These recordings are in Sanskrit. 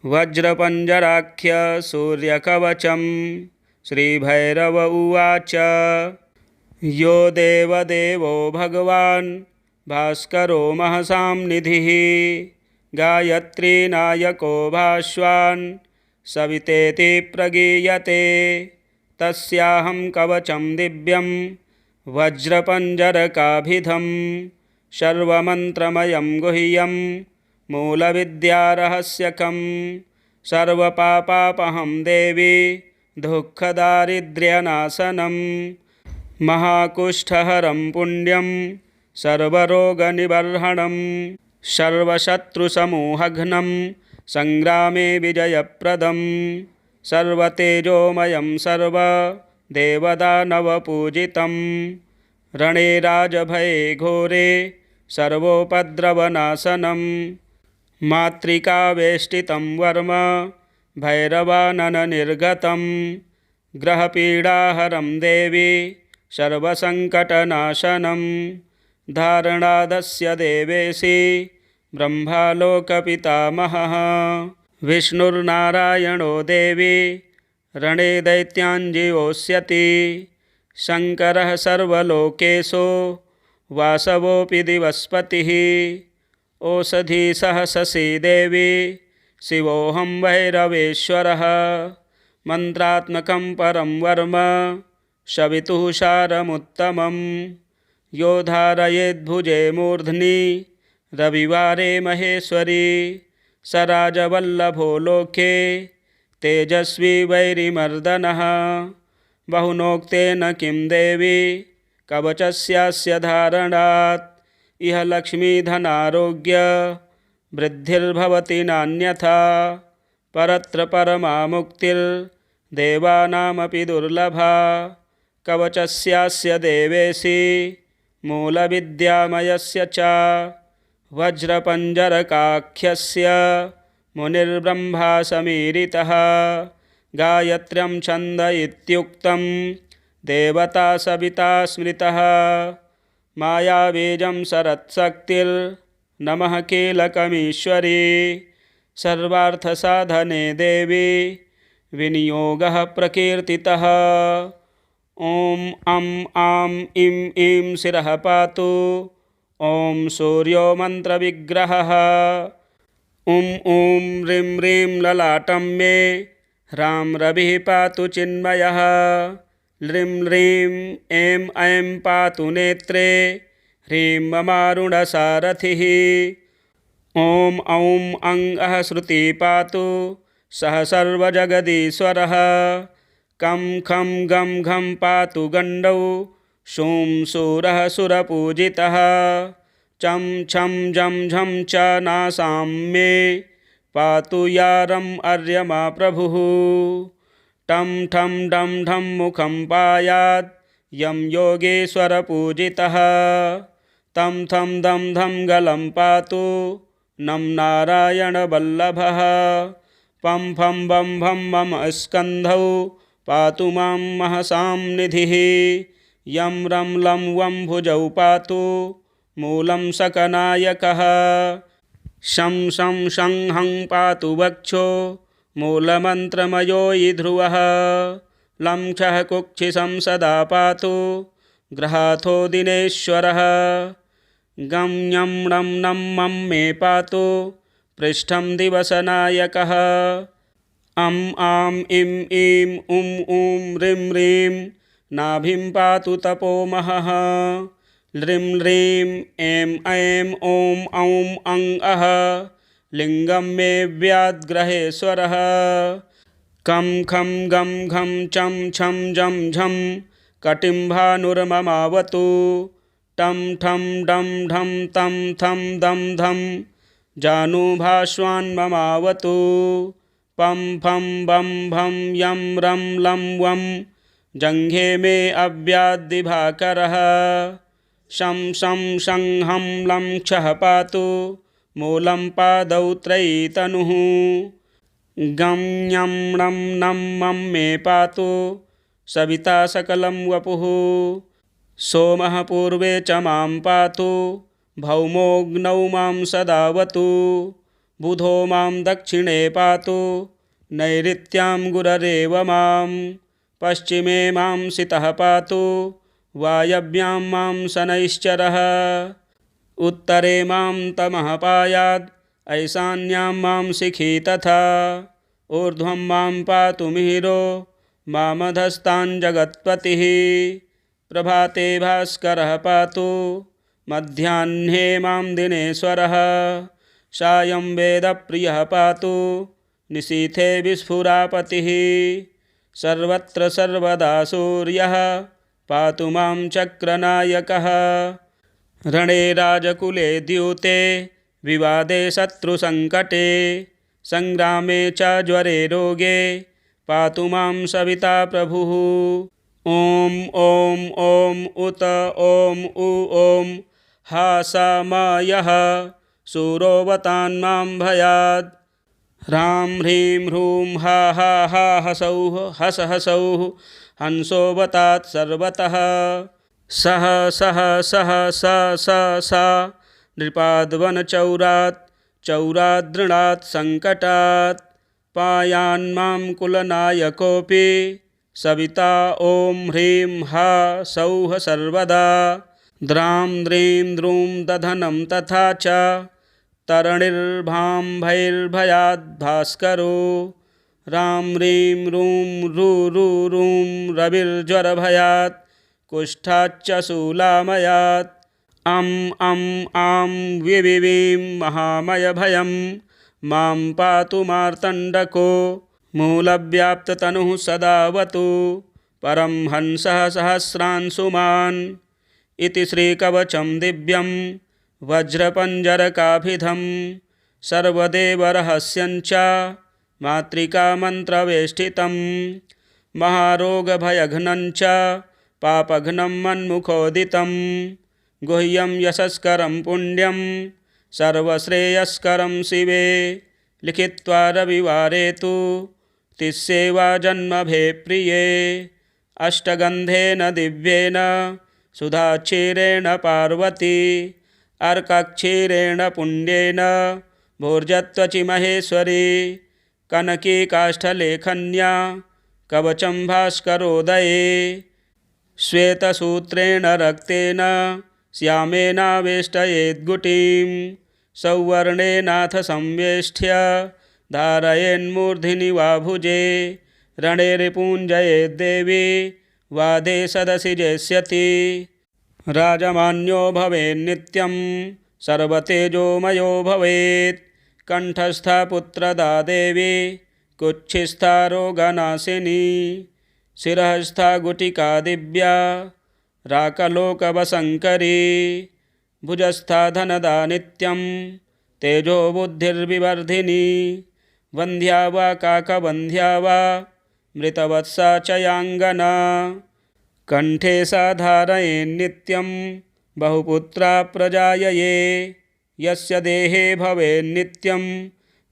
वज्रपञ्जराख्य सूर्यकवचं श्रीभैरव उवाच। यो देवदेवो भगवान् भास्करो महसां निधिः गायत्रीनायको भास्वान् सवितेति प्रगीयते। तस्याहं कवचं दिव्यं वज्रपञ्जरकाभिधं सर्वमन्त्रमयं गुह्यं मूलविद्यारहस्यकं। सर्वपापापहं देवी दुःखदारिद्र्यनाशनं महाकुष्ठहरं पुण्यं सर्वरोगनिबर्हणं सर्वशत्रुसमूहघ्नं संग्रामे विजयप्रदं सर्वतेजोमयं सर्वदेवदानवपूजितं रणे राजभये घोरे सर्वोपद्रवनाशनं मातृकावेष्टितं वर्म भैरवानननिर्गतं ग्रहपीडाहरं देवी सर्वसङ्कटनाशनं धारणादस्य देवेशि ब्रह्मालोकपितामहः विष्णुर्नारायणो देवी रणे दैत्याञ्जीवोष्यति शङ्करः सर्वलोकेषु वासवोऽपि दिवस्पतिः ओषधी सहससी देवी शिवोऽहं भैरवेश्वरः मन्त्रात्मकं परं वर्म शवितुः सारमुत्तमं यो धारयेद्भुजे मूर्ध्नि रविवारे महेश्वरी स राजवल्लभो लोके तेजस्वी वैरिमर्दनः बहुनोक्तेन किं देवी कवचस्यास्य धारणात् इह लक्ष्मीधनारोग्य वृद्धिर्भवति नान्यथा परत्र परमा मुक्तिर्देवानामपि दुर्लभा कवचस्यास्य देवेशि मूलविद्यामयस्य च वज्रपञ्जरकाख्यस्य मुनिर्ब्रह्मा समीरितः गायत्र्यं छन्द इत्युक्तं देवता सविता स्मृतः मायाबीजं शरत्शक्तिर्नमः कीलकमीश्वरी सर्वार्थसाधने देवी विनियोगः प्रकीर्तितः ॐ अं आं इं ईं शिरः पातु ॐ सूर्यो मन्त्रविग्रहः ॐ ह्रीं ह्रीं ललाटं मे ह्रां रविः पातु चिन्मयः ह्रीं ह्रीं ऐं ऐं पातु नेत्रे ह्रीं ममारुणसारथिः ॐ औं अङ्गः श्रुति पातु सः सर्वजगदीश्वरः कं खं गं घं पातु गण्डौ शूं शूरः सुरपूजितः चं छं झं झं च नासां मे पातु यारम् अर्यमा प्रभुः टं ठं डं ढं मुखं पायात् यं योगेश्वरपूजितः तं थं दं धं गलं पातु नं नारायणवल्लभः पं फं बं भं मम स्कन्धौ पातु मां महसां निधिः यं रं लं वं भुजौ पातु मूलं सकनायकः शं शं शं हं पातु वक्षो मूलमन्त्रमयो ध्रुवः लं छः कुक्षिशं सदा पातु ग्रहाथो दिनेश्वरः गं ञं णं नं मं मे पातु पृष्ठं दिवसनायकः अं आं इं ईं उं ऊं ह्रीं ह्रीं नाभिं पातु तपोमहः ह्रीं ह्रीं ऐं ऐं ॐ औं अं अः लिङ्गं मे व्याद्ग्रहेश्वरः कं खं गं घं चं छं झं झं कटिं भानुर्ममावतु टं ठं डं ढं तं थं दं धं जानुभास्वान्ममावतु पं फं बं भं यं रं लं वं जङ्घे मे अव्याद्दिभाकरः शं शं शं हं लं क्षः पातु मूलं पादौ त्रयी तनुः गं ञं णं नं मं मे पातु सविता सकलं वपुः सोमः पूर्वे च मां पातु भौमोऽग्नौ मां सदावतु बुधो मां दक्षिणे पातु नैऋत्यां गुररेव मां पश्चिमे मां सितः पातु वायव्यां मां शनैश्चरः उत्तरे मां तमः पायात् ऐशान्यां मां शिखी तथा ऊर्ध्वं मां पातु मिहिरो मामधस्ताञ्जगत्पतिः प्रभाते भास्करः पातु मध्याह्ने मां दिनेश्वरः सायं वेदप्रियः पातु निशीथे विस्फुरापतिः सर्वत्र सर्वदा सूर्यः पातु मां चक्रनायकः रणे राजकुले द्यूते विवादे शत्रुसङ्कटे संग्रामे च ज्वरे रोगे पातु मां सविता प्रभुः ॐ ॐ ॐ उत ॐ उ ॐ हा सा मा यः शूरोवतान्मां भयात् ह्रां ह्रीं ह्रूं हा हा हा हसौः हस हसौः हंसोऽवतात् सर्वतः सह सह सह स स सा नृपाद्वनचौरात् चौरादृणात् सङ्कटात् पायान्मां कुलनायकोऽपि सविता ॐ ह्रीं हा सौः सर्वदा द्रां द्रीं द्रूं दधनं तथा च तरणिर्भां भैर्भयाद्भास्करो रां ह्रीं रूं रु रु रूं रविर्ज्वरभयात् कुष्ठाच्च शूलामयात् अं अं आं विविवीं महामयभयं मां पातु मार्तण्डको मूलव्याप्ततनुः सदावतु परमहंसः सहस्रांशुमान् इति श्रीकवचं दिव्यं वज्रपञ्जरकाभिधं सर्वदेवरहस्यञ्च मातृकामन्त्रवेष्टितं महारोगभयघ्नञ्च पापघ्नं मन्मुखोदितं गुह्यं यशस्करं पुण्यं सर्वश्रेयस्करं शिवे लिखित्वा रविवारे तु तिस्सेवा जन्मभे प्रिये अष्टगन्धेन दिव्येन सुधाक्षीरेण पार्वती अर्कक्षीरेण पुण्येन भोर्जत्वचि महेश्वरी कनकी काष्ठलेखन्या कवचं भास्करोदये श्वेतसूत्रेण रक्तेन श्यामेनावेष्टयेद्गुटिं सौवर्णेनाथ संवेष्ट्य धारयेन्मूर्धिनि वा भुजे रणे रिपुञ्जयेद्देवी वादे सदसि जेष्यति राजमान्यो भवेन्नित्यं सर्वतेजोमयो भवेत् कण्ठस्था पुत्रदा देवी कुक्षिस्था रोगनाशिनी शिरःस्था गुटिका दिव्या राकलोकवशङ्करी भुजस्था धनदा नित्यं तेजो बुद्धिर्विवर्धिनी वन्ध्या वा काकवन्ध्या वा मृतवत्सा च याङ्गना कण्ठे सा धारयेन्नित्यं बहुपुत्रा प्रजायये यस्य देहे भवेन्नित्यं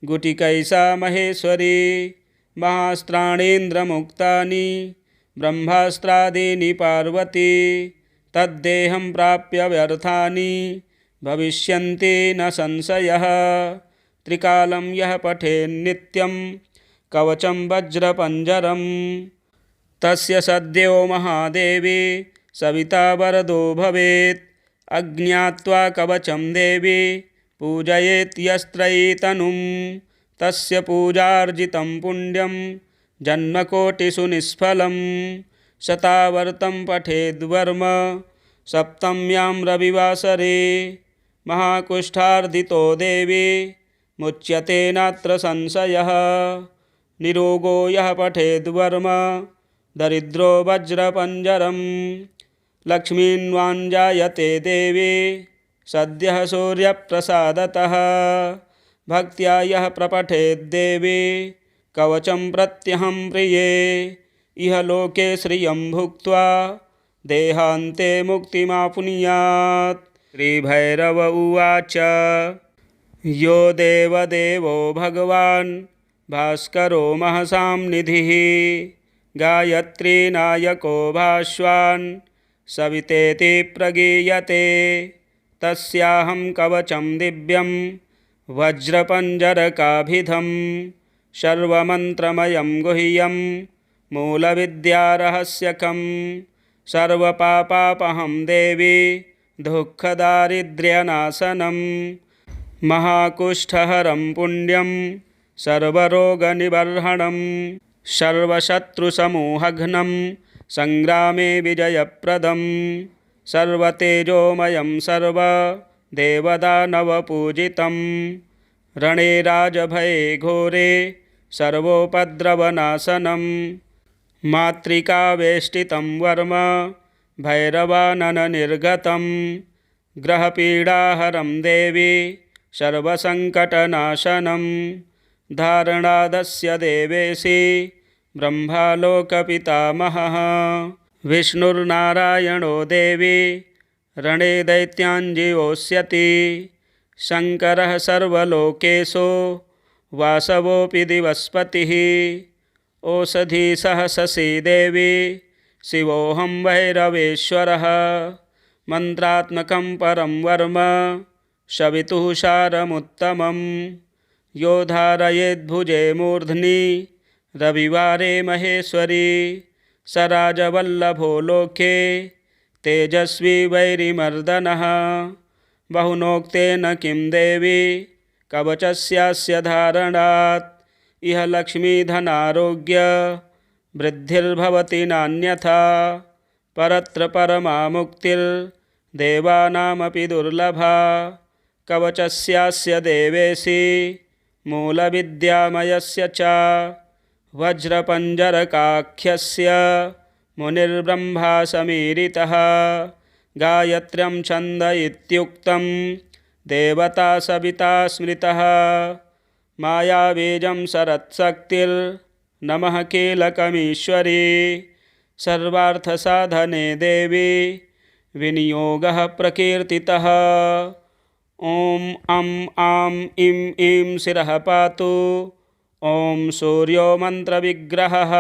गुटिकैसा महेश्वरी महास्त्राणीन्द्रमुक्तानि ब्रह्मास्त्रादीनि पार्वती तद्देहं प्राप्य व्यर्थानि भविष्यन्ति न संशयः त्रिकालं यः पठेन्नित्यं कवचं वज्रपञ्जरं तस्य सद्यो महादेवी सविता वरदो भवेत् अज्ञात्वा कवचं देवी पूजयेत् यस्त्रयी तनुं तस्य पूजार्जितं पुण्यं जन्मकोटिषु निष्फलं शतावर्तं पठेद्वर्म सप्तम्यां रविवासरे महाकुष्ठार्दितो देवी मुच्यते नात्र संशयः निरोगो यः पठेद्वर्म दरिद्रो वज्रपञ्जरं लक्ष्मीन्वाञ्जायते देवी सद्यः सूर्यप्रसादतः भक्त्या यः प्रपठेद्देवी कवचं प्रत्यहं प्रिये इह लोके श्रियं भुक्त्वा देहान्ते मुक्तिमाप्नुयात्। श्रीभैरव उवाच यो देवदेवो भगवान् भास्करो महसां निधिः गायत्रीनायको भास्वान् सवितेति प्रगीयते तस्याहं कवचं दिव्यं वज्रपञ्जरकाभिधं सर्वमन्त्रमयं गुह्यं मूलविद्यारहस्यकं सर्वपापापहं देवी दुःखदारिद्र्यनाशनं महाकुष्ठहरं पुण्यं सर्वरोगनिबर्हणं सर्वशत्रुसमूहघ्नं संग्रामे विजयप्रदं सर्वतेजोमयं सर्वदेवदानवपूजितं रणे राजभये घोरे सर्वोपद्रवनाशनं मातृकावेष्टितं वर्म भैरवानननिर्गतं ग्रहपीडाहरं देवी सर्वसङ्कटनाशनं धारणादस्य देवेशी ब्रह्मालोकपितामहः विष्णुर्नारायणो देवी रणे दैत्याञ्जीवोष्यति शङ्करः सर्वलोकेषु वासवोऽपि दिवस्पतिः ओषधीसहससी देवी शिवोऽहं भैरवेश्वरः मन्त्रात्मकं परं वर्म शवितुः सारमुत्तमं यो धारयेद्भुजे मूर्ध्नि रविवारे महेश्वरी स राजवल्लभो लोके तेजस्वी वैरिमर्दनः बहुनोक्तेन किं देवी कवचस्यास्य धारणात् इह लक्ष्मीधनारोग्य वृद्धिर्भवति नान्यथा परत्र परमा मुक्तिर्देवानामपि दुर्लभा कवचस्यास्य देवेशी मूलविद्यामयस्य च वज्रपञ्जरकाख्यस्य मुनिर्ब्रह्मा समीरितः गायत्र्यं छन्द इत्युक्तं देवता सविता स्मृतः मायाबीजं शरत्शक्तिर्नमः कीलकमीश्वरी सर्वार्थसाधने देवी विनियोगः प्रकीर्तितः ॐ अं आं इं ईं शिरः पातु ॐ सूर्यो मन्त्रविग्रहः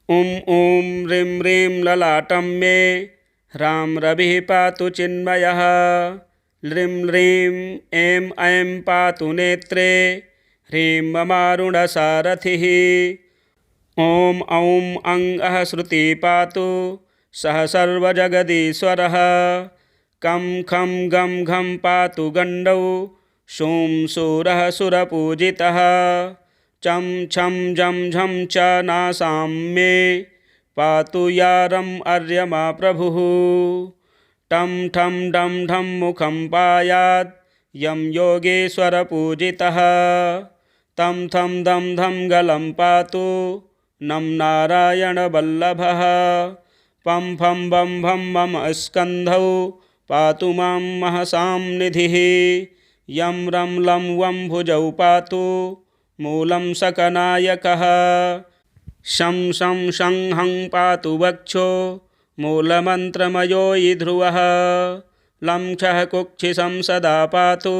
ॐ ह्रीं ह्रीं ललाटं मे ह्रां रविः पातु चिन्मयः ह्रीं ह्रीं ऐं ऐं पातु नेत्रे ह्रीं ममारुणसारथिः ॐ औं अङ्गः श्रुति पातु सः सर्वजगदीश्वरः कं खं गं घं पातु गण्डौ शूं शूरः सुरपूजितः चं छं झं झं च नासां मे पातु यारम् अर्यमा प्रभुः टं ठं डं ढं मुखं पायात् यं योगेश्वरपूजितः तं थं दं धं गलं पातु नं नारायणवल्लभः पं फं बं भं मम स्कन्धौ पातु मां महसां निधिः यं रं लं वं भुजौ पातु मूलं सकनायकः शं शं शं हं पातु वक्षो मूलमन्त्रमयो ध्रुवः लं क्षः कुक्षिशं सदा पातु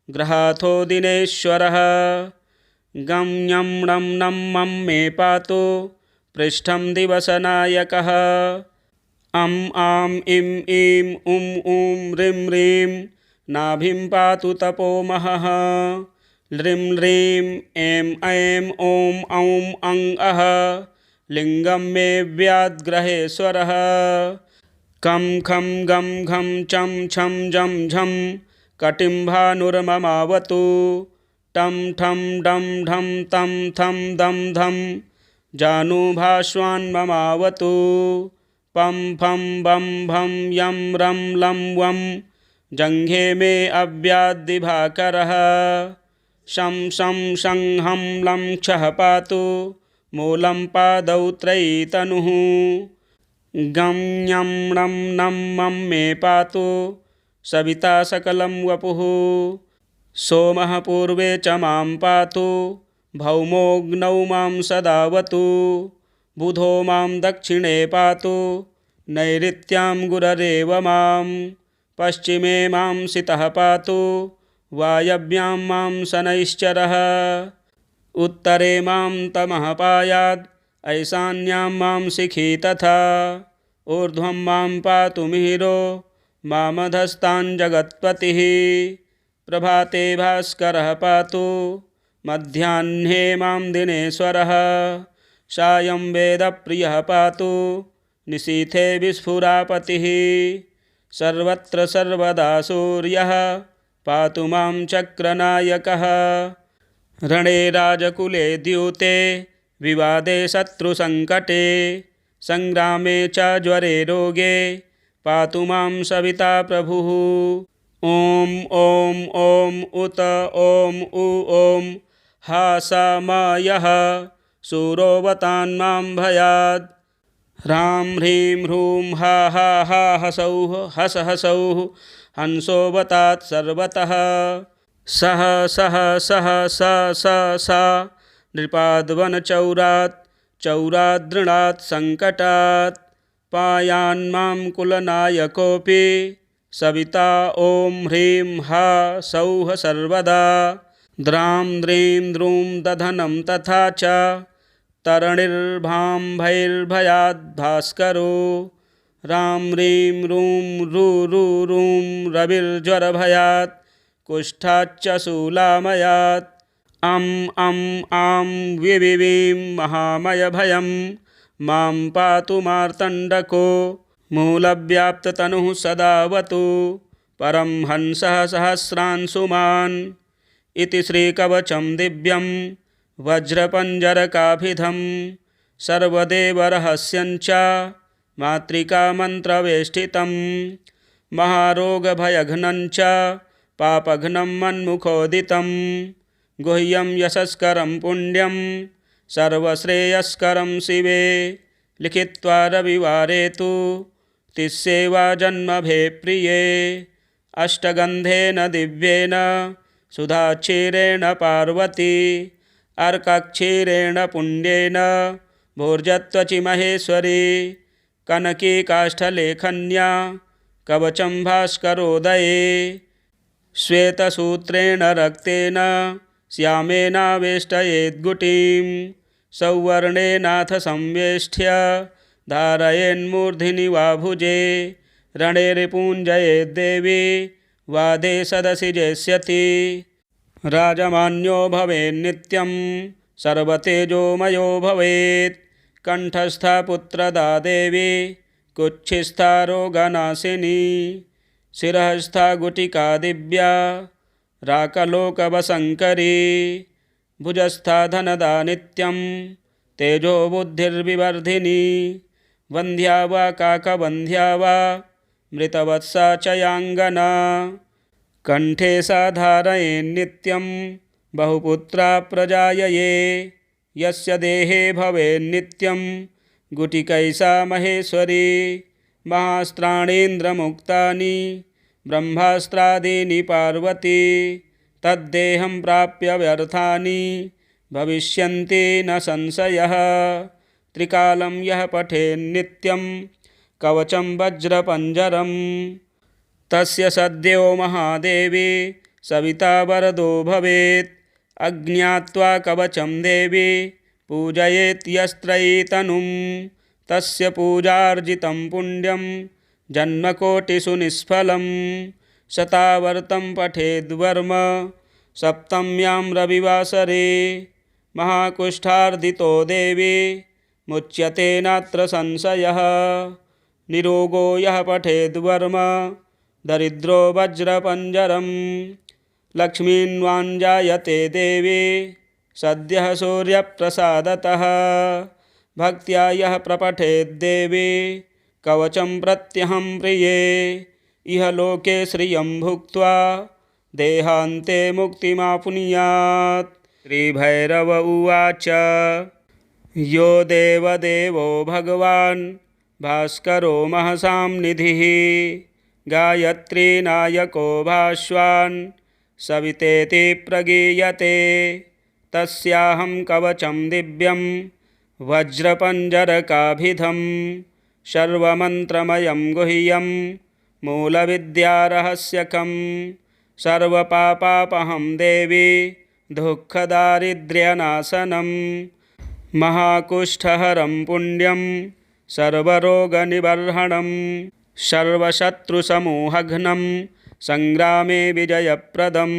ग्रहाथो दिनेश्वरः गं ञं णं नं मं मे पातु पृष्ठं दिवसनायकः अं आं इं ईं उं ऊं ह्रीं ह्रीं नाभिं पातु तपोमहः ह्रीं ह्रीं ऐं ऐं ॐ औं अं अः लिङ्गं मे व्याद्ग्रहेश्वरः कं खं गं घं चं छं झं झं कटिं भानुर्ममावतु टं ठं डं ढं तं थं दं धं जानुभास्वान्ममावतु पं फं बं भं यं रं लं वं जङ्घे मे अव्याद्दिभाकरः शं शं शं हं लं क्षः पातु मूलं पादौ त्रयीतनुः गं ञं णं नं मं मे पातु सविता सकलं वपुः सोमः पूर्वे च मां पातु भौमोऽग्नौ मां सदावतु बुधो मां दक्षिणे पातु नैऋत्यां गुररेव मां पश्चिमे मां सितः पातु वायव्यां मां शनैश्चरः उत्तरे मां तमः पायात् ऐशान्यां मां शिखी तथा ऊर्ध्वं मां पातु मिहिरो मामधस्तां जगत्पतिः प्रभाते भास्करः पातु मध्याह्ने मां दिनेश्वरः सायं वेदप्रियः पातु निशीथे विस्फुरापतिः सर्वत्र सर्वदा सूर्यः पातु मां चक्रनायकः रणे राजकुले द्यूते विवादे शत्रुसङ्कटे संग्रामे च ज्वरे रोगे पातु मां सविता प्रभुः ॐ ॐ ॐ उत ॐ उ ॐ हा सा मा यः शूरोऽवतान्मां भयात् ह्रां ह्रीं ह्रूं हा हा हा हसौः हस हसौः हंसोऽवतात् सर्वतः सः सः सः स स सा नृपाद्वनचौरात् चौरादृणात् सङ्कटात् पायान्मां कुलनायकोऽपि सविता ॐ ह्रीं हा सौः सर्वदा द्रां द्रीं द्रूं दधनं तथा च तरणिर्भां भैर्भयाद् भास्करो रां ह्रीं रूं रुं रविर्ज्वरभयात् कुष्ठाच्च शूलामयात् आं विविवीं महामयभयं मां पातु मार्तण्डको मूलव्याप्ततनुः सदावतु परमहंसः सहस्रांशुमान् इति श्रीकवचं दिव्यं वज्रपञ्जरकाभिधं सर्वदेवरहस्यञ्च मातृकामन्त्रवेष्टितं महारोगभयघ्नञ्च पापघ्नं मन्मुखोदितं गुह्यं यशस्करं पुण्यं सर्वश्रेयस्करं शिवे लिखित्वा रविवारे तु तिस्सेवा जन्मभे प्रिये अष्टगन्धेन दिव्येन सुधाक्षीरेण पार्वती अर्काक्षीरेण पुण्येन भोर्जत्वचि महेश्वरी कनकी काष्ठलेखन्या कवचं भास्करोदये श्वेतसूत्रेण रक्तेन श्यामेनावेष्टयेद्गुटिं सौवर्णेनाथ संवेष्ट्य धारयेन्मूर्धिनि वा भुजे रणे रिपुञ्जयेद्देवी वादे सदसि जेष्यति राजमान्यो भवेन्नित्यं सर्वतेजोमयो भवेत् कण्ठस्था पुत्रदा देवी कुक्षिस्था रोगनाशिनी शिरःस्था गुटिका दिव्या राकलोकवशङ्करी भुजस्था धनदा नित्यं तेजो बुद्धिर्विवर्धिनी वन्ध्या वा काकवन्ध्या वा मृतवत्सा च याङ्गना कण्ठे सा धारयेन्नित्यं बहुपुत्रा प्रजायये यस्य देहे भवेन्नित्यं गुटिकैसा महेश्वरी महास्त्राणीन्द्रमुक्तानि ब्रह्मास्त्रादीनि पार्वती तद्देहं प्राप्य व्यर्थानि भविष्यन्ति न संशयः त्रिकालं यः पठेन्नित्यं कवचं वज्रपञ्जरं तस्य सद्यो महादेवी सविता वरदो भवेत् अज्ञात्वा कवचं देवी पूजयेत् यस्त्रयीतनुं तस्य पूजार्जितं पुण्यं जन्मकोटिषु निष्फलं शतावर्तं पठेद्वर्म सप्तम्यां रविवासरे महाकुष्ठार्दितो देवी मुच्यते नात्र संशयः निरोगो यः पठेद्वर्म दरिद्रो वज्रपञ्जरं लक्ष्मीन्वाञ्जायते देवी सद्यः सूर्यप्रसादतः भक्त्या यः प्रपठेद्देवी कवचं प्रत्यहं प्रिये इह लोके श्रियं भुक्त्वा देहान्ते मुक्तिमाप्नुयात् श्रीभैरव उवाच यो देवदेवो भगवान् भास्करो महसां निधिः गायत्रीनायको भास्वान् सवितेति प्रगीयते तस्याहं कवचं दिव्यं वज्रपञ्जरकाभिधं सर्वमन्त्रमयं गुह्यं मूलविद्यारहस्यकं सर्वपापापहं देवी दुःखदारिद्र्यनाशनं महाकुष्ठहरं पुण्यं सर्वरोगनिबर्हणं सर्वशत्रुसमूहघ्नं संग्रामे विजयप्रदं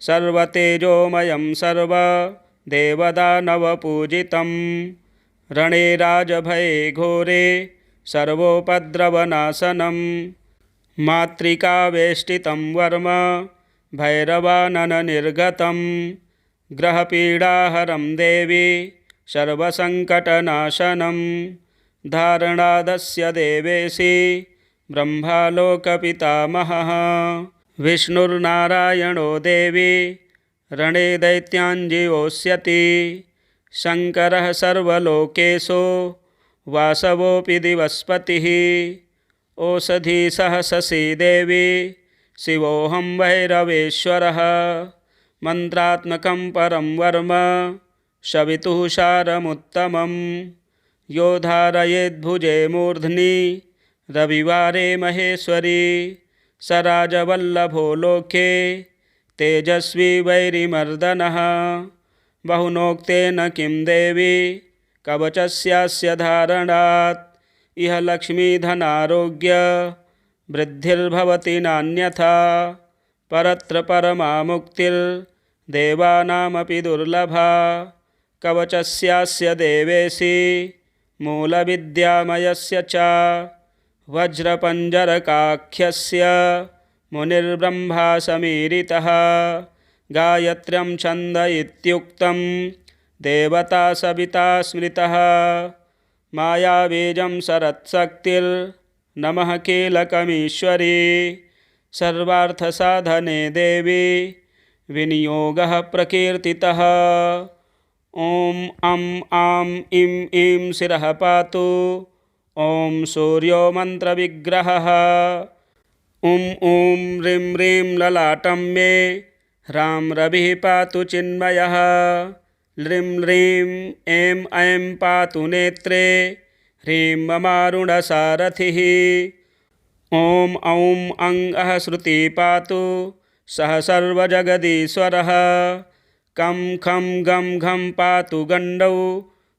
सर्वतेजोमयं सर्वदेवदानवपूजितं रणे राजभये घोरे सर्वोपद्रवनाशनं मातृकावेष्टितं वर्म भैरवानननिर्गतं ग्रहपीडाहरं देवी सर्वसङ्कटनाशनं धारणादस्य देवेशि ब्रह्मालोकपितामहः विष्णुर्नारायणो देवी रणे दैत्याञ्जीवोष्यति शङ्करः सर्वलोकेषु वासवोऽपि दिवस्पतिः ओषधी सहससी देवी शिवोऽहं भैरवेश्वरः मन्त्रात्मकं परं वर्म शवितुः सारमुत्तमं यो धारयेद्भुजे मूर्ध्नि रविवारे महेश्वरी स राजवल्लभो लोके तेजस्वी वैरिमर्दनः बहुनोक्तेन किं देवी कवचस्यास्य धारणात् इह लक्ष्मीधनारोग्य वृद्धिर्भवति नान्यथा परत्र परमा मुक्तिर्देवानामपि दुर्लभा कवचस्यास्य देवेशि मूलविद्यामयस्य च वज्रपञ्जरकाख्यस्य मुनिर्ब्रह्मा समीरितः गायत्र्यं छन्द इत्युक्तं देवता सविता स्मृतः मायाबीजं शरत्शक्तिर्नमः कीलकमीश्वरी सर्वार्थसाधने देवी विनियोगः प्रकीर्तितः ॐ अं आं इं ईं शिरः पातु ॐ सूर्यो मन्त्रविग्रहः ॐ ह्रीं ह्रीं ललाटं मे ह्रां रविः पातु चिन्मयः ह्रीं ह्रीं ऐं ऐं पातु नेत्रे ह्रीं ममारुणसारथिः ॐ औं अं अः श्रुति पातु सः सर्वजगदीश्वरः कं खं गं घं पातु गण्डौ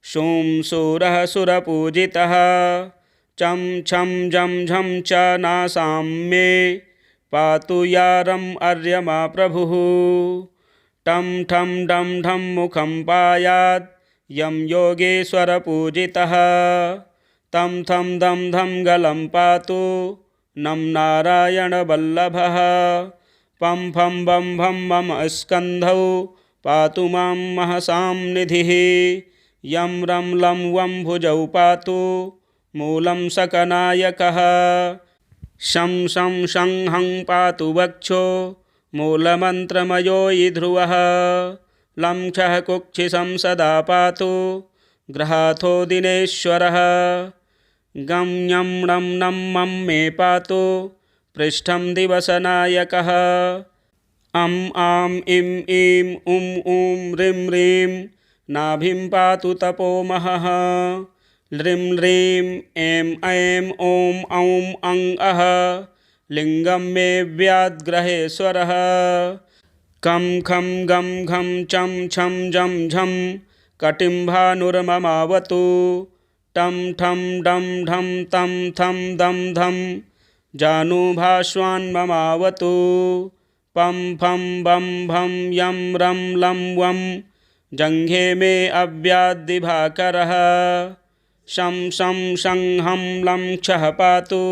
शूं शूरः सुरपूजितः चं छं झं झं च नासां मे पातु यारम् अर्यमा प्रभुः टं ठं डं ढं मुखं पायात् यं योगेश्वरपूजितः तं थं दं धं गलं पातु नं नारायणवल्लभः पं फं बं भं मम स्कन्धौ पातु मां महसां निधिः यं रं लं वं भुजौ पातु मूलं सकनायकः शं शं शं हं पातु वक्षो मूलमन्त्रमयो ध्रुवः लं छः कुक्षिशं सदा पातु ग्रहाथो दिनेश्वरः गं ञं णं नं मं मे पातु पृष्ठं दिवसनायकः अं आं इं ईं उं ऊं ह्रीं ह्रीं नाभिं पातु तपोमहः ह्रीं ह्रीं ऐं ऐं ॐ औं अं अः लिङ्गं मे व्याद्ग्रहेश्वरः कं खं गं घं चं छं झं झं कटिं भानुर्ममावतु टं ठं डं ढं तं थं दं धं जानुभाश्वान्ममावतु पं फं बं भं यं रं लं वं जङ्घे मे अव्याद्दिभाकरः शं शं शं हं लं क्षः पातु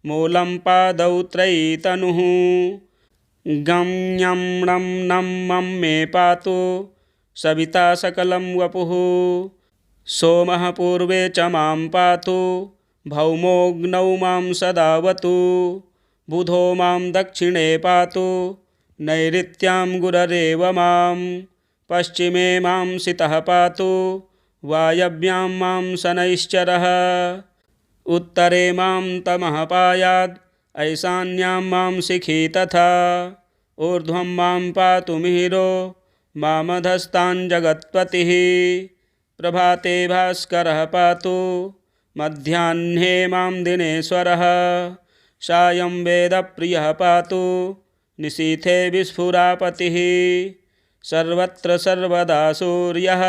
मूलं पादौ त्रयी तनुः गं ञं णं नं मं मे पातु सविता सकलं वपुः सोमः पूर्वे च मां पातु भौमोऽग्नौ मां सदावतु बुधो मां दक्षिणे पातु नैऋत्यां गुररेव मां पश्चिमे मां सितः पातु वायव्यां मां शनैश्चरः उत्तरे मां तमः पायात् ऐशान्यां मां शिखी तथा ऊर्ध्वं मां पातु मिहिरो मामधस्ताञ्जगत्पतिः प्रभाते भास्करः पातु मध्याह्ने मां दिनेश्वरः सायं वेदप्रियः पातु निशीथे विस्फुरापतिः सर्वत्र सर्वदा सूर्यः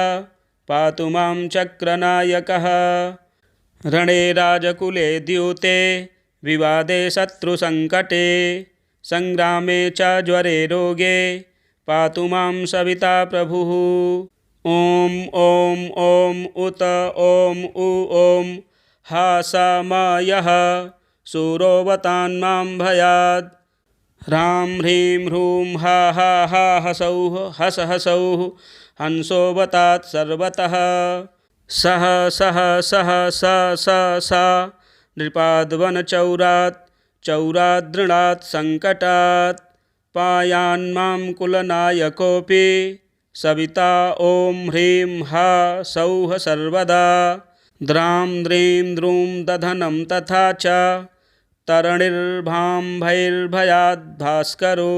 पातु मां चक्रनायकः रणे राजकुले द्यूते विवादे शत्रुसङ्कटे संग्रामे च ज्वरे रोगे पातु मां सविता प्रभुः। ॐ ॐ ॐ उत ॐ उ ॐ हा स म यः शूरोऽवतान्मां भयात्। ह्रां ह्रीं ह्रूं हा हा हा हसौः हस हसौः हंसोऽवतात् सर्वतः। सः सः सः स स सा नृपाद्वनचौरात् चौरादृणात् सङ्कटात् पायान्मां कुलनायकोऽपि सविता ॐ ह्रीं हा सौः सर्वदा। द्रां द्रीं द्रूं दधनं तथा च तरणिर्भाम्भैर्भयाद्भास्करो।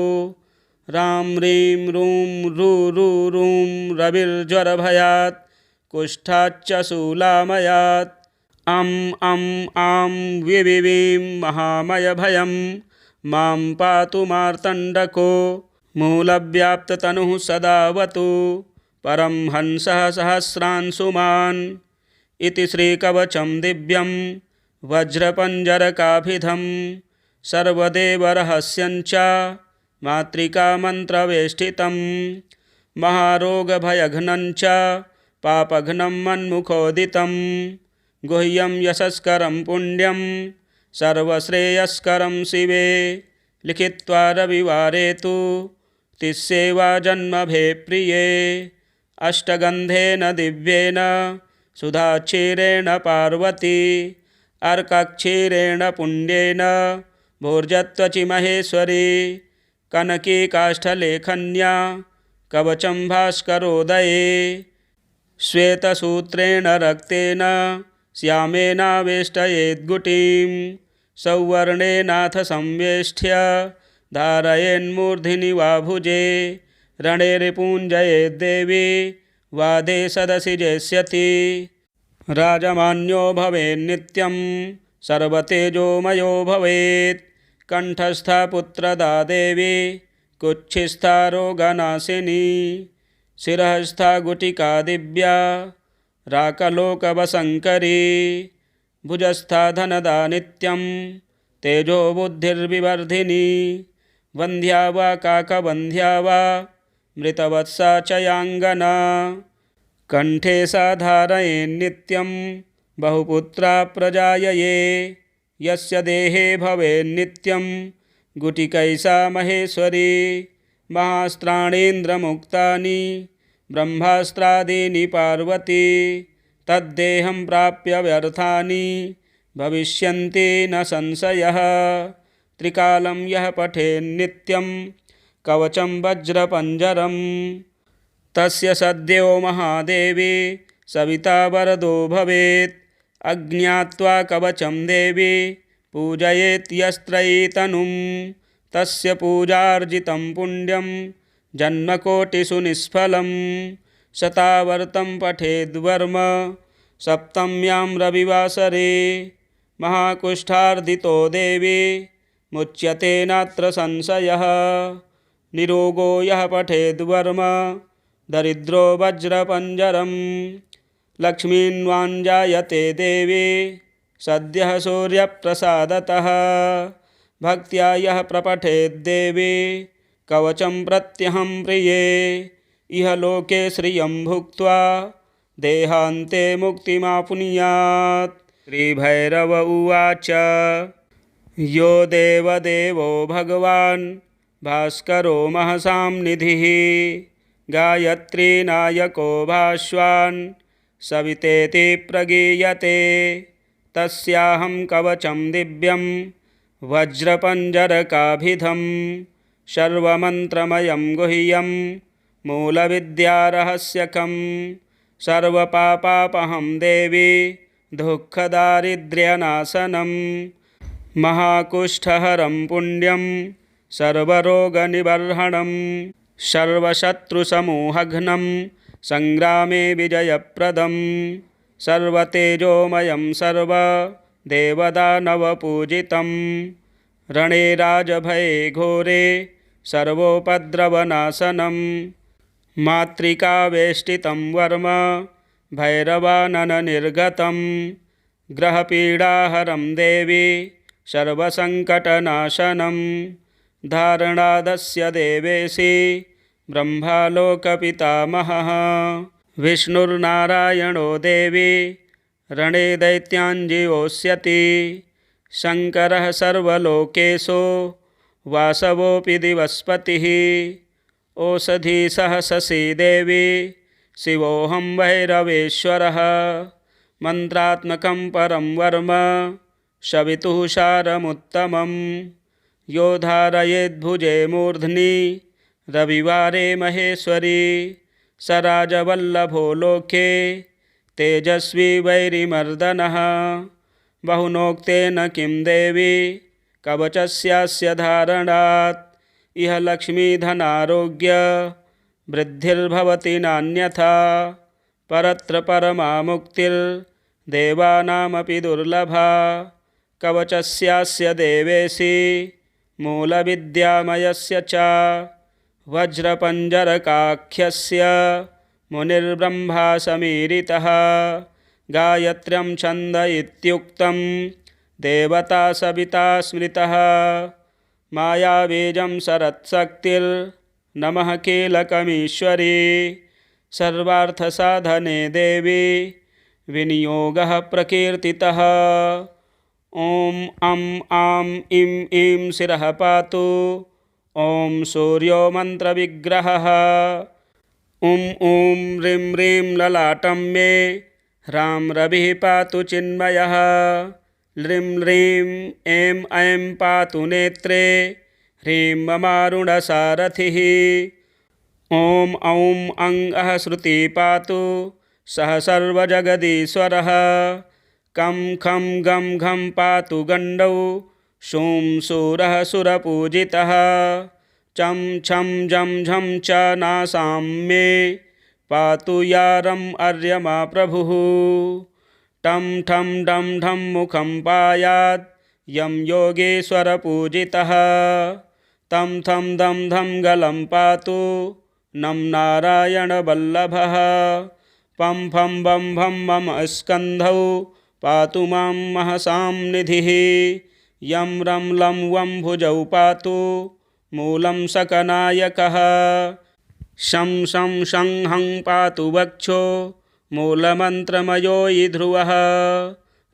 रां ह्रीं रूं रुरुरुं रविर्ज्वरभयात् कुष्ठाच्च शूलामयात्। अं अं आं विविवीं महामयभयं मां पातु मार्तण्डको। मूलव्याप्ततनुः सदावतु परमहंसः सहस्रांशुमान्। इति श्रीकवचं दिव्यं वज्रपञ्जरकाभिधं सर्वदेवरहस्यञ्च मातृकामन्त्रवेष्टितं। महारोगभयघ्नञ्च पापघ्नं मन्मुखोदितं गुह्यं यशस्करं पुण्यं सर्वश्रेयस्करं शिवे। लिखित्वा रविवारे तु तिस्सेवा जन्मभे प्रिये। अष्टगन्धेन दिव्येन सुधाक्षीरेण पार्वती अर्कक्षीरेण पुण्येन भोर्जत्वचि महेश्वरी। कनकी काष्ठलेखन्या कवचं भास्करोदये श्वेतसूत्रेण रक्तेन श्यामेनावेष्टयेद्गुटिं सौवर्णेनाथ संवेष्ट्य धारयेन्मूर्ध्नि वा भुजे। रणे रिपुञ्जयेद्देवी वादे सदसि जेष्यति। राजमान्यो भवेन्नित्यं सर्वतेजोमयो भवेत्। कण्ठस्था पुत्रदा देवी कुक्षिस्था रोगनाशिनी। शिरःस्था गुटिका दिव्या राकलोकवशङ्करी। भुजस्था धनदा नित्यं तेजो बुद्धिर्विवर्धिनी। वन्ध्या वा काकवन्ध्या वा मृतवत्सा च याङ्गना। कण्ठे सा धारयेन्नित्यं बहुपुत्रा प्रजायये। यस्य देहे भवेन्नित्यं गुटिकैसा महेश्वरी। महास्त्राणीन्द्रमुक्तानि ब्रह्मास्त्रादीनि पार्वती तद्देहं प्राप्य व्यर्थानि भविष्यन्ति न संशयः। त्रिकालं यः पठेन्नित्यं कवचं वज्रपञ्जरं तस्य सद्यो महादेवी सविता वरदो भवेत्। अज्ञात्वा कवचं देवी पूजयेत् यस्त्रयी तनुं तस्य पूजार्जितं पुण्यं जन्मकोटिषु निष्फलं। शतावर्तं पठेद्वर्म सप्तम्यां रविवासरे। महाकुष्ठार्दितो देवी मुच्यते नात्र संशयः। निरोगो यः पठेद्वर्म दरिद्रो वज्रपञ्जरं। लक्ष्मीन्वाञ्जायते देवी सद्यः सूर्यप्रसादतः। भक्त्या यः प्रपठेद्देवी कवचं प्रत्यहं प्रिये। इह लोके श्रियं भुक्त्वा देहान्ते मुक्तिमाप्नुयात्। श्रीभैरव उवाच। यो देवदेवो भगवान् भास्करो महसां निधिः। गायत्रीनायको भास्वान् सवितेति प्रगीयते। तस्याहं कवचं दिव्यं वज्रपञ्जरकाभिधं सर्वमन्त्रमयं गुह्यं मूलविद्यारहस्यकं। सर्वपापापहं देवी दुःखदारिद्र्यनाशनं। महाकुष्ठहरं पुण्यं सर्वरोगनिबर्हणं। सर्वशत्रुसमूहघ्नं संग्रामे विजयप्रदं। सर्वतेजोमयं सर्वदेवदानवपूजितं। रणे राजभये घोरे सर्वोपद्रवनाशनं। मातृकावेष्टितं वर्म भैरवानननिर्गतं। ग्रहपीडाहरं देवी सर्वसङ्कटनाशनं। धारणादस्य देवेशि ब्रह्मालोकपितामहः विष्णुर्नारायणो देवी रणे दैत्याञ्जीवोऽस्यति शङ्करः सर्वलोकेषु वासवोऽपि दिवस्पतिः ओषधी सहससी देवी शिवोऽहं भैरवेश्वरः मन्त्रात्मकं परं वर्म शवितुः सारमुत्तमं यो धारयेद्भुजे मूर्ध्नि रविवारे महेश्वरी स राजवल्लभो लोके तेजस्वी वैरिमर्दनः बहुनोक्तेन किं देवी कवचस्यास्य धारणात् इह लक्ष्मीधनारोग्य वृद्धिर्भवति नान्यथा परत्र परमा मुक्तिर्देवानामपि दुर्लभा कवचस्यास्य देवेशि मूलविद्यामयस्य च वज्रपञ्जरकाख्यस्य मुनिर्ब्रह्मा समीरितः गायत्र्यं छन्द इत्युक्तं देवता सविता स्मृतः मायाबीजं शरत्शक्तिर्नमः कीलकमीश्वरी सर्वार्थसाधने देवी विनियोगः प्रकीर्तितः ॐ अं आं इं ईं शिरः पातु ॐ सूर्यो मन्त्रविग्रहः ॐ ह्रीं ह्रीं ललाटं मे ह्रां रविः पातु चिन्मयः ह्रीं ह्रीं ऐं ऐं पातु नेत्रे ह्रीं ममारुणसारथिः ॐ औं अङ्गः श्रुति पातु सः सर्वजगदीश्वरः कं खं गं घं पातु गण्डौ शूं शूरः सुरपूजितः चं छं झं झं च नासां मे पातु यारम् अर्यमा प्रभुः टं ठं डं ढं मुखं पायात् यं योगेश्वरपूजितः तं थं दं धं गलं पातु नं नारायणवल्लभः पं फं बं भं मम स्कन्धौ पातु मां महसां निधिः यं रं लं वं भुजौ पातु मूलं सकनायकः शं शं शं हं पातु वक्षो मूलमन्त्रमयो ध्रुवः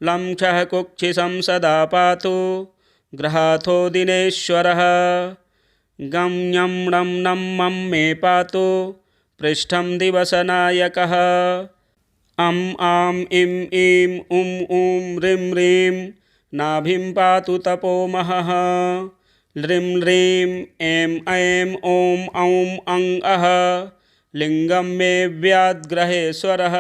लं क्षः कुक्षिशं सदा पातु ग्रहाथो दिनेश्वरः गं ञं णं नं मं मे पातु पृष्ठं दिवसनायकः अं आं इं ईं उं ऊं ह्रीं ह्रीं नाभिं पातु तपोमहः ह्रीं ह्रीं ऐं ऐं ॐ औं अं अः लिङ्गं मे व्याद्ग्रहेश्वरः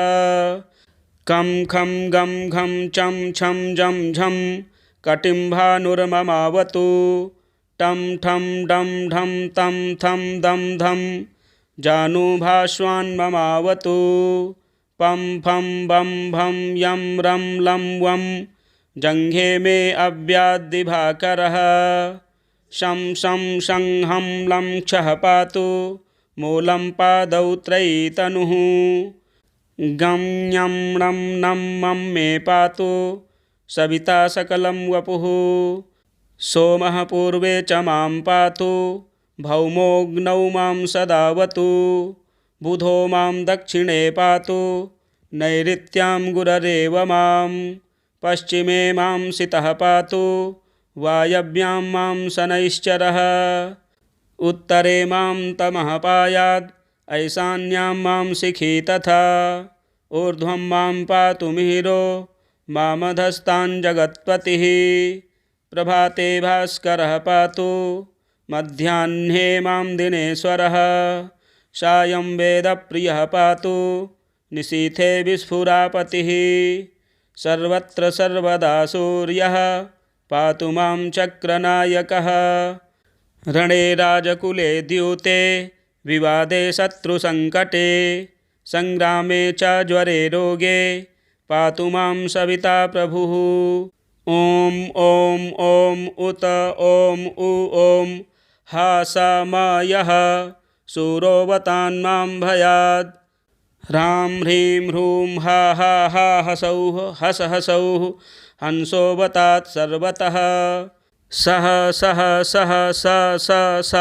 कं खं गं घं चं छं झं झं कटिं भानुर्ममावतु टं ठं डं ढं तं थं दं धं जानुभास्वान्ममावतु पं फं बं भं यं रं लं वं जङ्घे मे अव्याद्दिभाकरः शं शं शं हं लं क्षः पातु मूलं पादौ त्रयीतनुः गं ञं णं नं मं मे पातु सविता सकलं वपुः सोमः पूर्वे च मां पातु भौमोऽग्नौ मां सदावतु बुधो मां दक्षिणे पातु नैऋत्यां गुररेव मां पश्चिमे मां सितः पातु वायव्यां मां शनैश्चरः उत्तरे मां तमः पायात् ऐशान्यां मां शिखी तथा ऊर्ध्वं मां पातु मिहिरो मामधस्तां जगत्पतिः प्रभाते भास्करः पातु मध्याह्ने मां दिनेश्वरः सायं वेदप्रियः पातु निशीथे विस्फुरापतिः सर्वत्र सर्वदा सूर्यः पातु मां चक्रनायकः रणे राजकुले द्यूते विवादे शत्रुसङ्कटे सङ्ग्रामे च ज्वरे रोगे पातु मां सविता प्रभुः ॐ ॐ ॐ उत ॐ उ ॐ हा सा मा यः शूरोऽवतान्मां भयात् ह्रां ह्रीं ह्रूं हा हा हा हसौः हस हसौः हंसोऽवतात् सर्वतः सह सह सह स स स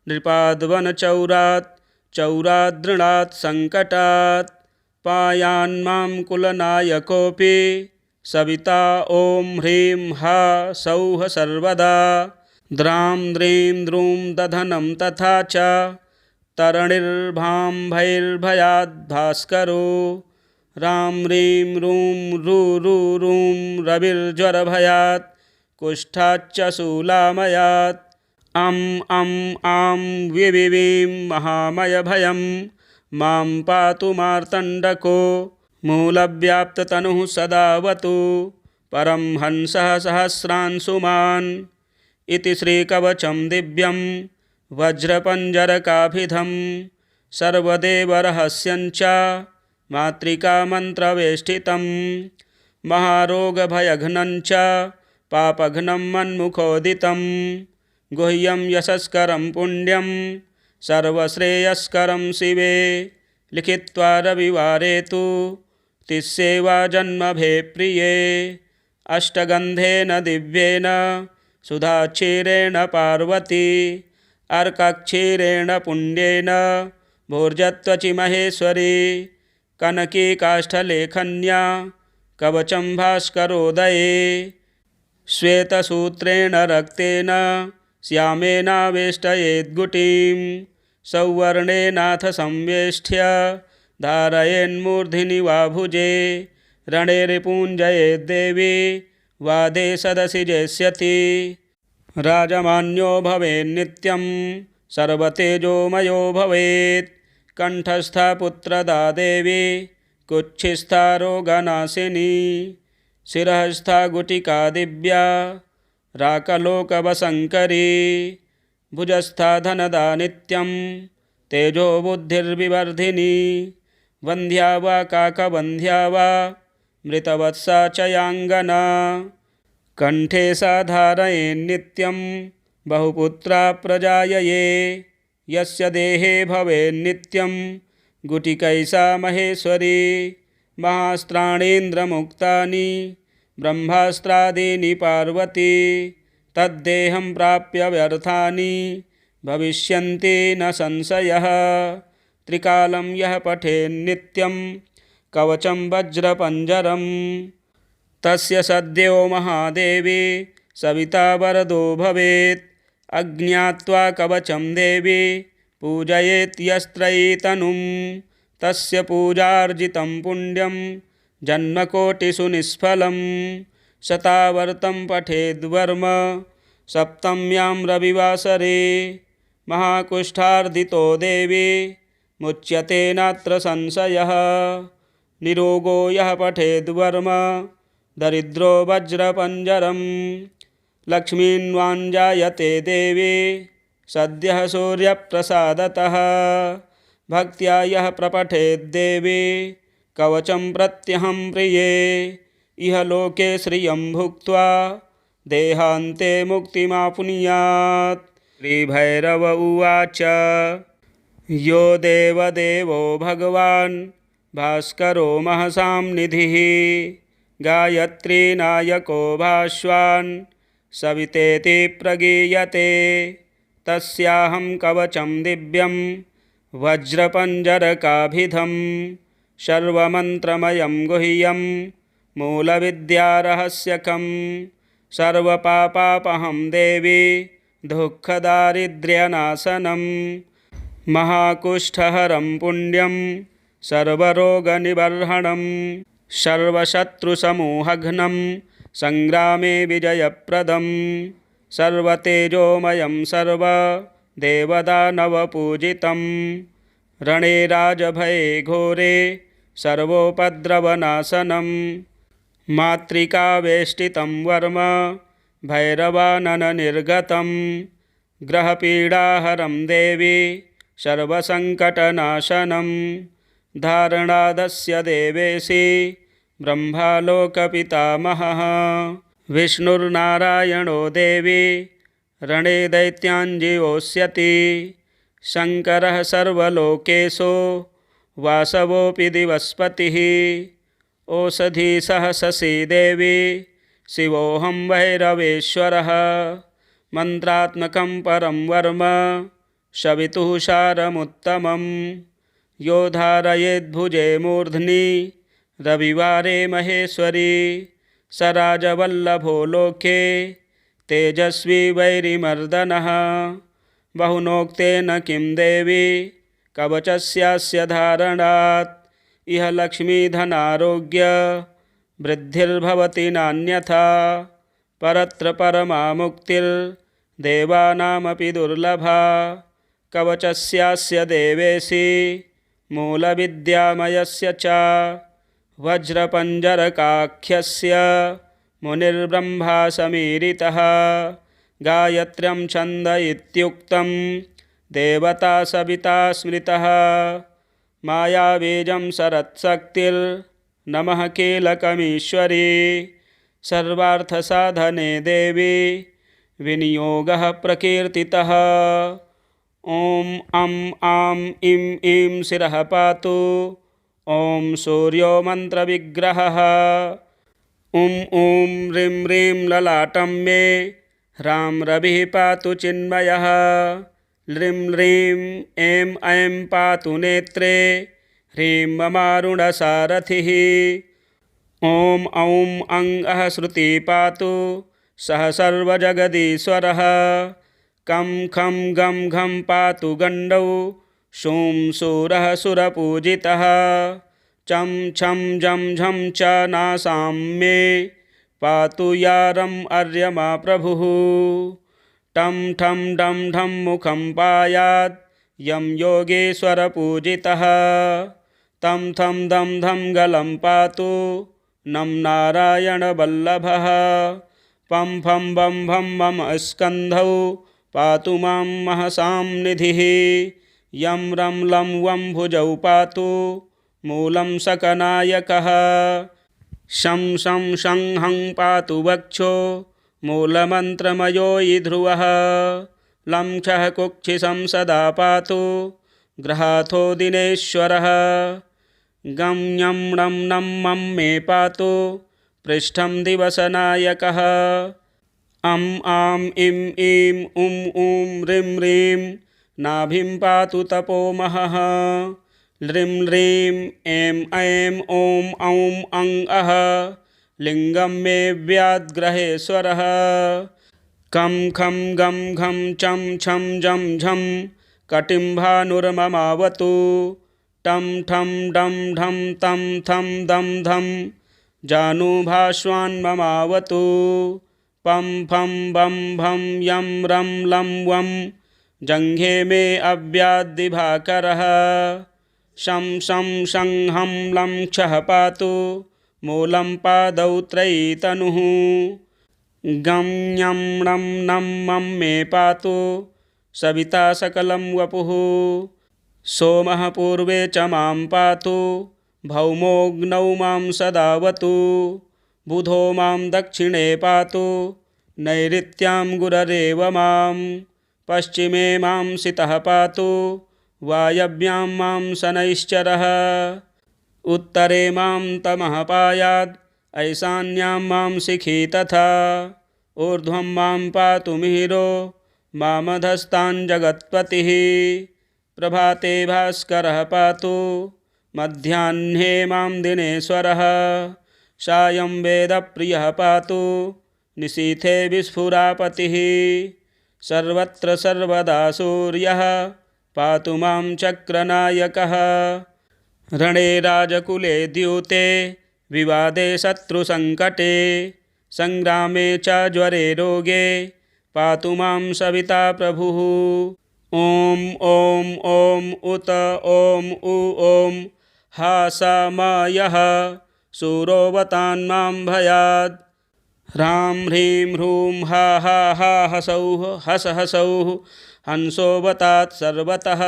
नृपाद्वनचौरात् चौरादृणात् सङ्कटात् पायान्मां कुलनायकोऽपि सविता ॐ ह्रीं हा सौः सर्वदा द्रां द्रीं द्रूं दधनं तथा च तरणिर्भाम्भैर्भयाद्भास्करो रां ह्रीं रूं रुरुरुं रविर्ज्वरभयात् कुष्ठाच्च शूलामयात् अं अं आं विविवीं महामयभयं मां पातु मार्तण्डको मूलव्याप्ततनुः सदावतु परमहंसः सहस्रांशुमान् इति श्रीकवचं दिव्यं वज्रपञ्जरकाभिधं सर्वदेवरहस्यञ्च मातृकामन्त्रवेष्टितं महारोगभयघ्नञ्च पापघ्नं मन्मुखोदितं गुह्यं यशस्करं पुण्यं सर्वश्रेयस्करं शिवे लिखित्वा रविवारे तु तिस्सेवा जन्मभे प्रिये अष्टगन्धेन दिव्येन सुधाक्षीरेण पार्वती अर्कक्षीरेण पुण्येन भोर्जत्वचि महेश्वरी कनकी काष्ठलेखन्या कवचं भास्करोदये श्वेतसूत्रेण रक्तेन श्यामेनावेष्टयेद्गुटिं सौवर्णेनाथ संवेष्ट्य धारयेन्मूर्धिनि वा भुजे रणे रिपुञ्जयेद्देवी वादे सदसि जेष्यति राजमान्यो भवेन्नित्यं सर्वतेजोमयो भवेत् कण्ठस्था पुत्रदा देवी कुक्षिस्था रोगनाशिनी शिरःस्था गुटिका दिव्या राकलोकवशङ्करी भुजस्था धनदा नित्यं तेजो बुद्धिर्विवर्धिनी वन्ध्या वा काकवन्ध्या वा मृतवत्सा च याङ्गना कण्ठे सा धारयेन्नित्यं बहुपुत्रा प्रजायये यस्य देहे भवेन्नित्यं गुटिकैसा महेश्वरी महास्त्राणीन्द्रमुक्तानि ब्रह्मास्त्रादीनि पार्वती तद्देहं प्राप्य व्यर्थानि भविष्यन्ति न संशयः त्रिकालं यः पठेन्नित्यं कवचं वज्रपञ्जरं तस्य सद्यो महादेवी सविता वरदो भवेत् अज्ञात्वा कवचं देवी पूजयेत् यस्त्रयीतनुं तस्य पूजार्जितं पुण्यं जन्मकोटिषु निष्फलं शतावर्तं पठेद्वर्म सप्तम्यां रविवासरे महाकुष्ठार्दितो देवी मुच्यते नात्र संशयः निरोगो यः पठेद्वर्म दरिद्रो वज्रपञ्जरं लक्ष्मीन्वाञ्जायते देवी सद्यः सूर्यप्रसादतः भक्त्या यः प्रपठेद्देवी कवचं प्रत्यहं प्रिये इह लोके श्रियं भुक्त्वा देहान्ते मुक्तिमाप्नुयात्। श्रीभैरव उवाच यो देवदेवो भगवान् भास्करो महसां निधिः गायत्रीनायको भास्वान् सवितेति प्रगीयते तस्याहं कवचं दिव्यं वज्रपञ्जरकाभिधं सर्वमन्त्रमयं गुह्यं मूलविद्यारहस्यकं सर्वपापापहं देवी दुःखदारिद्र्यनाशनं महाकुष्ठहरं पुण्यं सर्वरोगनिबर्हणं सर्वशत्रुसमूहघ्नं सङ्ग्रामे विजयप्रदं सर्वतेजोमयं सर्वदेवदानवपूजितं रणे राजभये घोरे सर्वोपद्रवनाशनं मातृकावेष्टितं वर्म भैरवानननिर्गतं ग्रहपीडाहरं देवी सर्वसङ्कटनाशनं धारणादस्य देवेशि ब्रह्मालोकपितामहः विष्णुर्नारायणो देवी रणे दैत्याञ्जीवोष्यति शङ्करः सर्वलोकेशो वासवोऽपि दिवस्पतिः ओषधी सहससी देवी शिवोऽहं भैरवेश्वरः मन्त्रात्मकं परं वर्म शवितुः सारमुत्तमं यो धारयेद्भुजे मूर्ध्नि रविवारे महेश्वरी स राजवल्लभो लोके तेजस्वी वैरिमर्दनः बहुनोक्तेन किं देवी कवचस्यास्य धारणात् इह लक्ष्मीधनारोग्य वृद्धिर्भवति नान्यथा परत्र परमा मुक्तिर्देवानामपि दुर्लभा कवचस्यास्य देवेशी मूलविद्यामयस्य च वज्रपञ्जरकाख्यस्य मुनिर्ब्रह्मा समीरितः गायत्र्यं छन्द इत्युक्तं देवता सविता स्मृतः मायाबीजं शरत्शक्तिर्नमः कीलकमीश्वरी सर्वार्थसाधने देवी विनियोगः प्रकीर्तितः ॐ अं आं इं ईं शिरः पातु ॐ सूर्यो मन्त्रविग्रहः ॐ ह्रीं ह्रीं ललाटं मे ह्रां रविः पातु चिन्मयः ह्रीं ह्रीं ऐं ऐं पातु नेत्रे ह्रीं ममारुणसारथिः ॐ औं अङ्गः श्रुति पातु सः सर्वजगदीश्वरः कं खं गं घं पातु गण्डौ शूं शूरः सुरपूजितः चं छं जं झं च नासां मे पातु यारम् अर्यमा प्रभुः टं ठं डं ढं मुखं पायात् यं योगेश्वरपूजितः तं थं दं धं गलं पातु नं नारायणवल्लभः पं फं बं भं मम स्कन्धौ पातु मां महसां निधिः यं रं लं वं भुजौ पातु मूलं सकनायकः शं शं शं हं पातु वक्षो मूलमन्त्रमयो ध्रुवः लं क्षः कुक्षिशं सदा पातु ग्रहाथो दिनेश्वरः गं ञं णं नं मं मे पातु पृष्ठं दिवसनायकः अं आं इं ईं उं ऊं ह्रीं ह्रीं नाभिं पातु तपोमहः ह्रीं ह्रीं ऐं ऐं ॐ औं अं अः लिङ्गं मे व्याद्ग्रहेश्वरः कं खं गं घं चं छं जं झं कटिं भानुर्ममावतु टं ठं डं ढं तं थं दं धं जानुभाश्वान्ममावतु पं फं बं भं यं रं लं वं जङ्घे मे अव्याद्दिभाकरः शं शं शं हं लं क्षः पातु मूलं पादौ त्रयीतनुः गं ञं णं नं मं मे पातु सविता सकलं वपुः सोमः पूर्वे च मां पातु भौमोऽग्नौ मां सदावतु बुधो मां दक्षिणे पातु नैऋत्यां गुररेव मां पश्चिमे मां सितः पातु वायव्यां मां शनैश्चरः उत्तरे मां तमः पायात् ऐशान्यां मां शिखी तथा ऊर्ध्वं मां पातु मिहिरो मामधस्तां जगत्पतिः प्रभाते भास्करः पातु मध्याह्ने मां दिनेश्वरः सायं वेदप्रियः पातु निशीथे विस्फुरापतिः सर्वत्र सर्वदा सूर्यः पातु मां चक्रनायकः रणे राजकुले द्यूते विवादे शत्रुसङ्कटे सङ्ग्रामे च ज्वरे रोगे पातु मां सविता प्रभुः ॐ ॐ ॐ उत ॐ उ ॐ हा सा मा यः शूरोऽवतान्मां भयात् ह्रां ह्रीं ह्रूं हा हा हा हसौः हस हसौः हंसोऽवतात् सर्वतः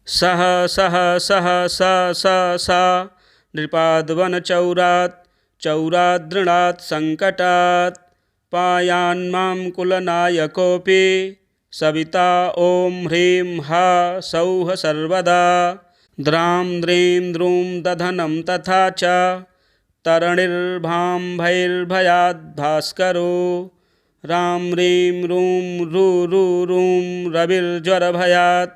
सः सः सः स स सा नृपाद्वनचौरात् चौरादृणात् सङ्कटात् पायान्मां कुलनायकोऽपि सविता ॐ ह्रीं हा सौः सर्वदा द्रां द्रीं द्रूं दधनं तथा च तरणिर्भां भैर्भयाद् भास्करो रां ह्रीं रूं रूं रविर्ज्वरभयात्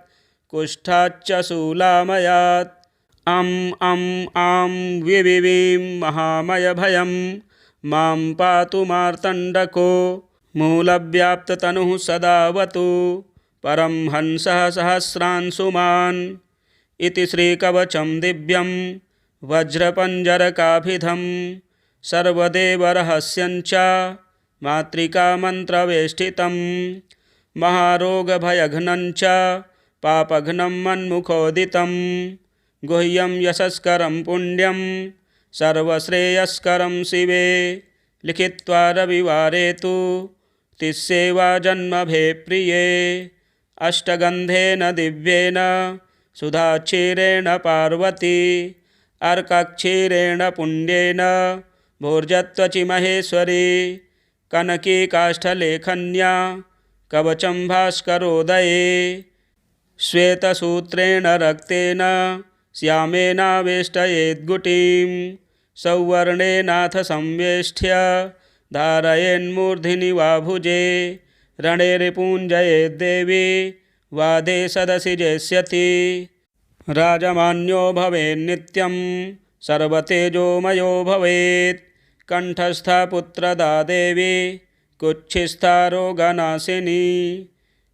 कुष्ठाच्च शूलामयात् अं आं विविवीं महामयभयं मां पातु मार्तण्डको मूलव्याप्ततनुः सदावतु परमहंसः सहस्रांशुमान् इति श्रीकवचं दिव्यं वज्रपञ्जरकाभिधं सर्वदेवरहस्यञ्च मातृकामन्त्रवेष्टितं महारोगभयघ्नञ्च पापघ्नं मन्मुखोदितं गुह्यं यशस्करं पुण्यं सर्वश्रेयस्करं शिवे लिखित्वा रविवारे तु तिस्सेवा जन्मभे प्रिये अष्टगन्धेन दिव्येन सुधाक्षीरेण पार्वती अर्कक्षीरेण पुण्येन भोर्जत्वचि महेश्वरी कनकी काष्ठलेखन्या कवचं भास्करोदये श्वेतसूत्रेण रक्तेन श्यामेनावेष्टयेद्गुटिं सौवर्णेनाथ संवेष्ट्य धारयेन्मूर्धिनि वा भुजे रणे रिपुञ्जयेद्देवी वादे सदसि जेष्यति राजमान्यो भवेन्नित्यं सर्वतेजोमयो भवेत् कंठस्था पुत्रदा देवी कुक्षिस्था रोगनाशिनी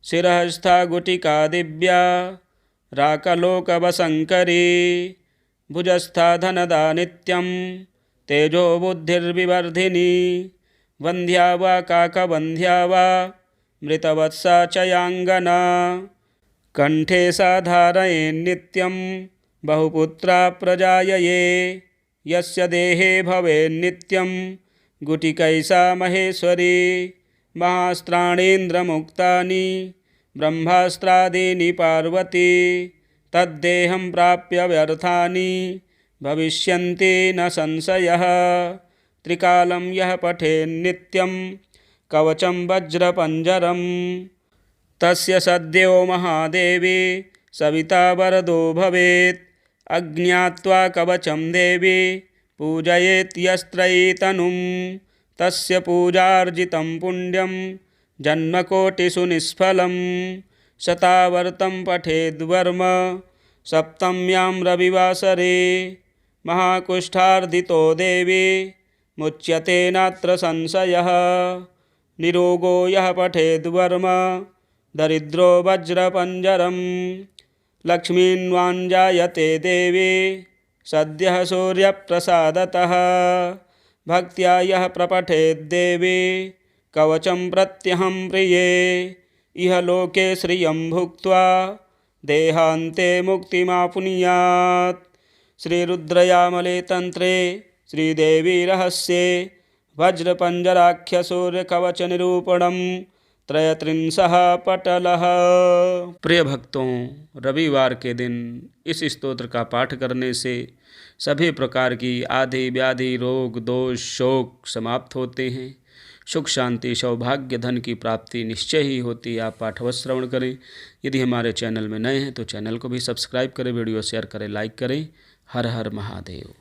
शिरःस्था गुटिका दिव्या राकलोकवशङ्करी भुजस्था धनदा नित्यं तेजो बुद्धिर्विवर्धिनी वन्ध्या वा काकवन्ध्या वा मृतवत्सा च याङ्गना कंठे सा धारयेन्नित्यं बहुपुत्रा प्रजायये यस्य देहे भवेन्नित्यं गुटिकैसा महेश्वरी महास्त्राणीन्द्रमुक्तानि ब्रह्मास्त्रादीनि पार्वती तद्देहं प्राप्य व्यर्थानि भविष्यन्ति न संशयः त्रिकालं यः पठेन्नित्यं कवचं वज्रपञ्जरं तस्य सद्यो महादेवी सविता वरदो भवेत् अज्ञात्वा कवचं देवी पूजयेत् यस्त्रयीतनुं तस्य पूजार्जितं पुण्यं जन्मकोटिषु निष्फलं शतावर्तं पठेद्वर्म सप्तम्यां रविवासरे महाकुष्ठार्दितो देवी मुच्यते नात्र संशयः निरोगो यः पठेद्वर्म दरिद्रो वज्रपञ्जरं लक्ष्मीन्वाञ्जायते देवी सद्यः सूर्यप्रसादतः भक्त्या यः प्रपठेद्देवी कवचं प्रत्यहं प्रिये इह लोके श्रियं भुक्त्वा देहान्ते मुक्तिमाप्नुयात् श्रीरुद्रयामले तन्त्रे श्रीदेवी रहस्ये वज्रपंजराख्यसूर्यकवचनिरूपणं 33 पटलः। प्रिय भक्तों, रविवार के दिन इस स्तोत्र का पाठ करने से सभी प्रकार की आदि व्याधि रोग दोष शोक समाप्त होते हैं। सुख शांति सौभाग्य धन की प्राप्ति निश्चय ही होती है। आप पाठवत श्रवण करें। यदि हमारे चैनल में नए हैं तो चैनल को भी सब्सक्राइब करें, वीडियो शेयर करें, लाइक करें। हर हर महादेव।